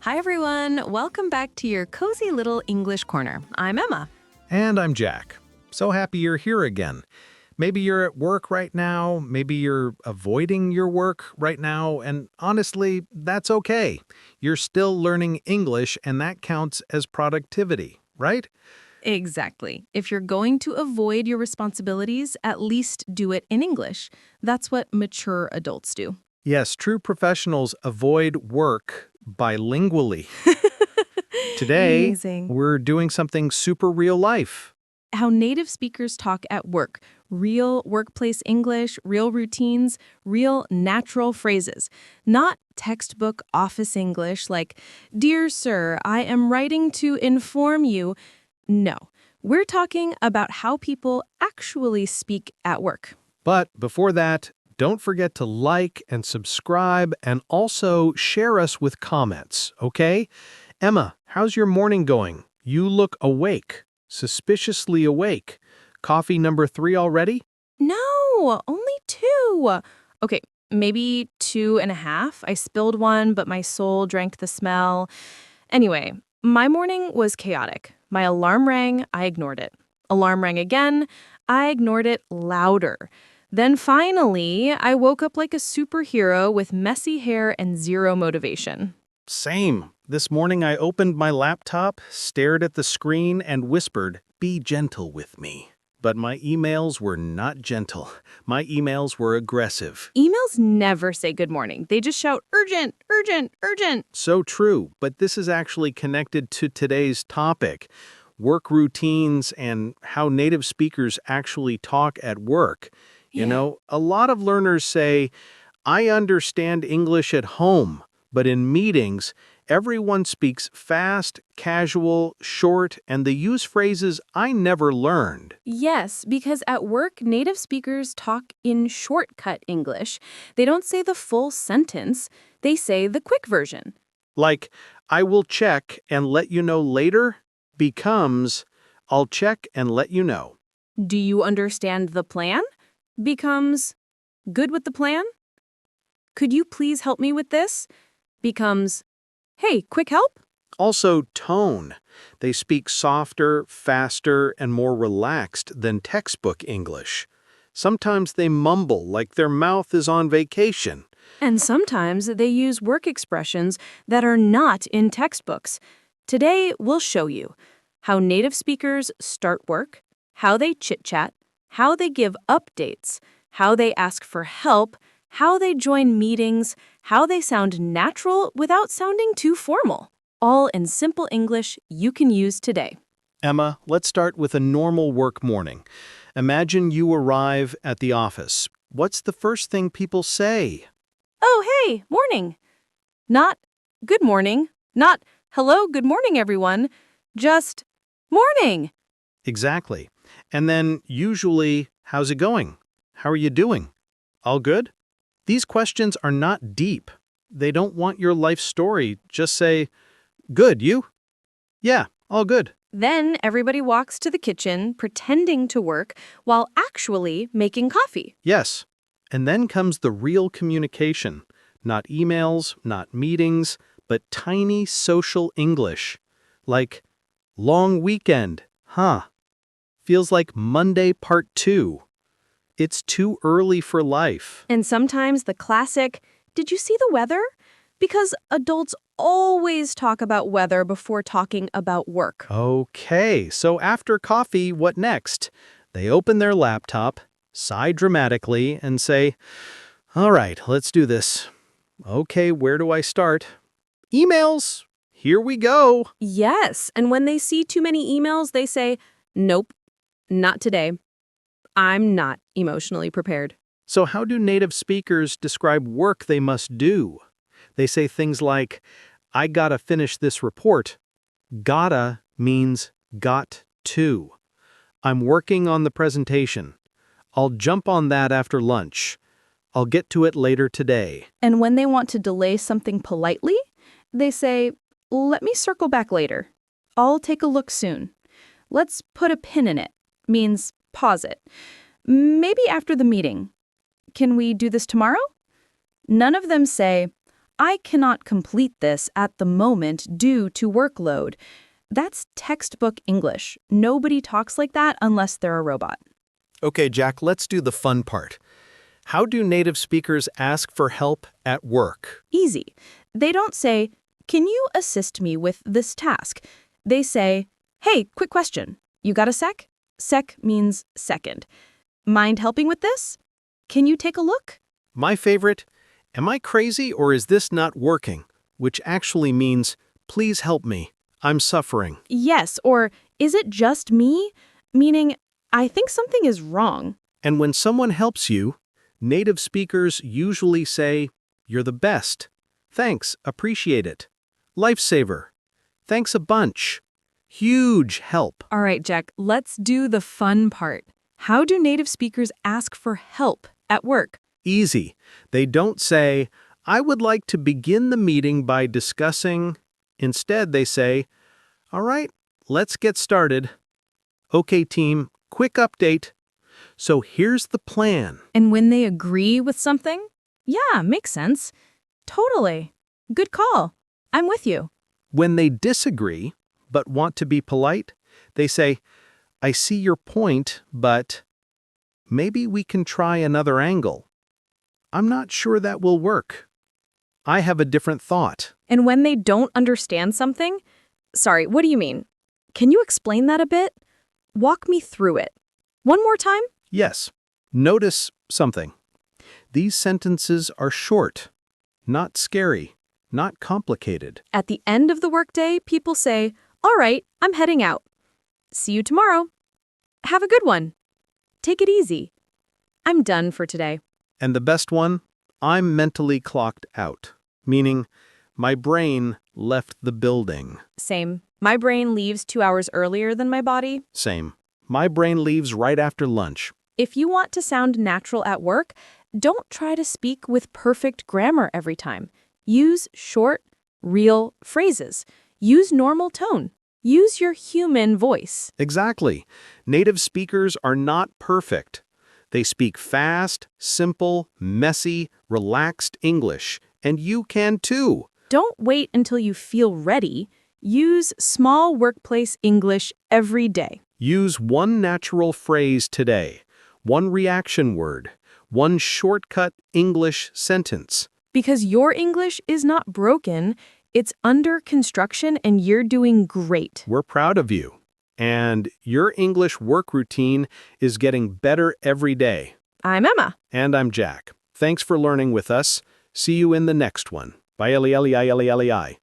Hi, everyone. Welcome back to your cozy little English corner. I'm Emma. And I'm Jack. So happy you're here again. Maybe you're at work right now, maybe you're avoiding your work right now, and honestly, that's okay. You're still learning English, and that counts as productivity, right? Exactly. If you're going to avoid your responsibilities, at least do it in English. That's what mature adults do. Yes, true professionals avoid work bilingually. Today, Amazing. we're doing something super real life. How native speakers talk at work. Real workplace English, real routines, real natural phrases. Not textbook office English like, "Dear sir, I am writing to inform you." No, we're talking about how people actually speak at work. But before that, don't forget to like and subscribe and also share us with comments, okay? Emma, how's your morning going? You look awake, suspiciously awake. Coffee number 3 already? No, only 2. Okay, maybe 2.5. I spilled one, but my soul drank the smell. Anyway, my morning was chaotic. My alarm rang, I ignored it. Alarm rang again, I ignored it louder. Then finally, I woke up like a superhero with messy hair and zero motivation. Same. This morning I opened my laptop, stared at the screen, and whispered, "Be gentle with me." But my emails were not gentle. My emails were aggressive. Emails never say good morning. They just shout, urgent, urgent, urgent. So true, but this is actually connected to today's topic, work routines and how native speakers actually talk at work. A lot of learners say, "I understand English at home," but in meetings, everyone speaks fast, casual, short, and they use phrases I never learned. Yes, because at work, native speakers talk in shortcut English. They don't say the full sentence, they say the quick version. Like, "I will check and let you know later" becomes, "I'll check and let you know." Do you understand the plan? Becomes, good with the plan? Could you please help me with this? Becomes, hey, quick help? Also, tone. They speak softer, faster, and more relaxed than textbook English. Sometimes they mumble like their mouth is on vacation. And sometimes they use work expressions that are not in textbooks. Today, we'll show you how native speakers start work, how they chit-chat, how they give updates, how they ask for help, how they join meetings, how they sound natural without sounding too formal. All in simple English you can use today. Emma, let's start with a normal work morning. Imagine you arrive at the office. What's the first thing people say? Oh, hey, morning. Not good morning. Not hello, good morning, everyone. Just morning. Exactly. And then usually, "How's it going? How are you doing? All good?" These questions are not deep. They don't want your life story. Just say, "Good, you?" "Yeah, all good." Then everybody walks to the kitchen, pretending to work while actually making coffee. Yes. And then comes the real communication. Not emails, not meetings, but tiny social English. Like, "Long weekend, huh? Feels like Monday part 2. It's too early for life." And sometimes the classic, did you see the weather? Because adults always talk about weather before talking about work. Okay, so after coffee, what next? They open their laptop, sigh dramatically, and say, "All right, let's do this. Okay, where do I start? Emails! Here we go!" Yes, and when they see too many emails, they say, nope, not today. I'm not emotionally prepared. So how do native speakers describe work they must do? They say things like, "I gotta finish this report." Gotta means got to. "I'm working on the presentation. I'll jump on that after lunch. I'll get to it later today." And when they want to delay something politely, they say, let me circle back later. I'll take a look soon. Let's put a pin in it. Means pause it. Maybe after the meeting. Can we do this tomorrow? None of them say, I cannot complete this at the moment due to workload. That's textbook English. Nobody talks like that unless they're a robot. Okay, Jack, let's do the fun part. How do native speakers ask for help at work? Easy. They don't say, "Can you assist me with this task?" They say, "Hey, quick question. You got a sec?" Sec means second. Mind helping with this? Can you take a look? My favorite, am I crazy or is this not working? Which actually means, please help me. I'm suffering. Yes, or is it just me? Meaning, I think something is wrong. And when someone helps you, native speakers usually say, you're the best. Thanks, appreciate it. Lifesaver. Thanks a bunch. Huge help. All right, Jack, let's do the fun part. How do native speakers ask for help at work? Easy. They don't say, I would like to begin the meeting by discussing. Instead, they say, all right, let's get started. Okay, team, quick update. So here's the plan. And when they agree with something? Yeah, makes sense. Totally. Good call. I'm with you. When they disagree, but want to be polite, they say, I see your point, but maybe we can try another angle. I'm not sure that will work. I have a different thought. And when they don't understand something? Sorry, what do you mean? Can you explain that a bit? Walk me through it. One more time? Yes. Notice something. These sentences are short, not scary, not complicated. At the end of the workday, people say, all right, I'm heading out. See you tomorrow. Have a good one. Take it easy. I'm done for today. And the best one? I'm mentally clocked out, meaning my brain left the building. Same. My brain leaves 2 hours earlier than my body. Same. My brain leaves right after lunch. If you want to sound natural at work, don't try to speak with perfect grammar every time. Use short, real phrases. Use normal tone. Use your human voice. Exactly. Native speakers are not perfect. They speak fast, simple, messy, relaxed English, and you can too. Don't wait until you feel ready. Use small workplace English every day. Use one natural phrase today, one reaction word, one shortcut English sentence. Because your English is not broken, it's under construction and you're doing great. We're proud of you. And your English work routine is getting better every day. I'm Emma. And I'm Jack. Thanks for learning with us. See you in the next one. Bye, Ellie.